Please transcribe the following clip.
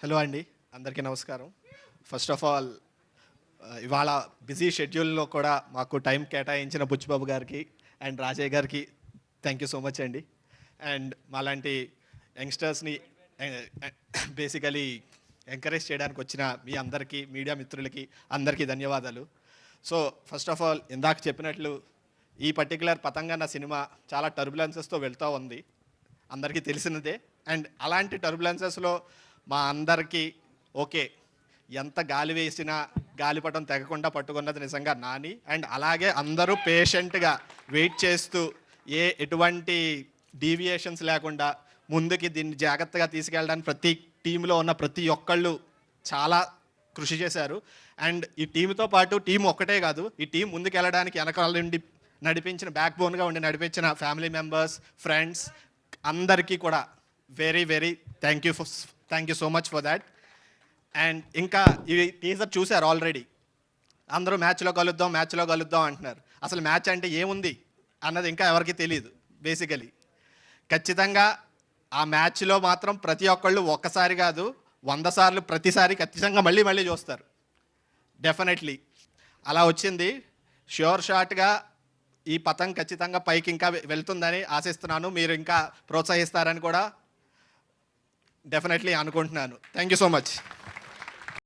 Hello అండి, అందరికీ నమస్కారం. ఫస్ట్ ఆఫ్ ఆల్ ఇవాళ బిజీ షెడ్యూల్లో కూడా మాకు టైం కేటాయించిన బుచ్చిబాబు గారికి అండ్ రాజయ్య గారికి థ్యాంక్ యూ సో మచ్ అండి. అండ్ మాలాంటి యంగ్స్టర్స్ని బేసికలీ ఎంకరేజ్ చేయడానికి వచ్చిన మీ అందరికీ, మీడియా మిత్రులకి అందరికీ ధన్యవాదాలు. సో ఫస్ట్ ఆఫ్ ఆల్ ఇందాక చెప్పినట్లు ఈ పర్టికులర్ పతంగన్న సినిమా చాలా టర్బులెన్సెస్తో వెళ్తూ ఉంది, అందరికీ తెలిసినదే. అండ్ అలాంటి టర్బులెన్సెస్లో మా అందరికీ ఓకే, ఎంత గాలి వేసినా గాలిపటం తెగకుండా పట్టుకున్నది నిజంగా నాని. అండ్ అలాగే అందరూ పేషెంట్గా వెయిట్ చేస్తూ ఎటువంటి డీవియేషన్స్ లేకుండా ముందుకి దీన్ని జాగ్రత్తగా తీసుకెళ్ళడానికి ప్రతి టీంలో ఉన్న ప్రతి ఒక్కళ్ళు చాలా కృషి చేశారు. అండ్ ఈ టీంతో పాటు టీం ఒక్కటే కాదు, ఈ టీం ముందుకు వెళ్ళడానికి వెనకాల నుండి నడిపించిన బ్యాక్ బోన్గా ఉండి నడిపించిన ఫ్యామిలీ మెంబర్స్, ఫ్రెండ్స్ అందరికీ కూడా very very thank you so much for that. And ఇంకా ఇవి టీజర్ చూశారు ఆల్రెడీ, అందరూ మ్యాచ్లో కలుద్దాం అంటున్నారు. అసలు మ్యాచ్ అంటే ఏముంది అన్నది ఇంకా ఎవరికి తెలియదు. బేసికలీ ఖచ్చితంగా ఆ మ్యాచ్లో మాత్రం ప్రతి ఒక్కళ్ళు ఒక్కసారి కాదు 100 సార్లు ప్రతిసారి ఖచ్చితంగా మళ్ళీ చూస్తారు. డెఫినెట్లీ అలా వచ్చింది. ష్యూర్ షాట్గా ఈ పతంగ్ ఖచ్చితంగా పైకి ఇంకా వెళ్తుందని ఆశిస్తున్నాను. మీరు ఇంకా ప్రోత్సహిస్తారని కూడా డెఫినెట్లీ అనుకుంటున్నాను. Thank you so much.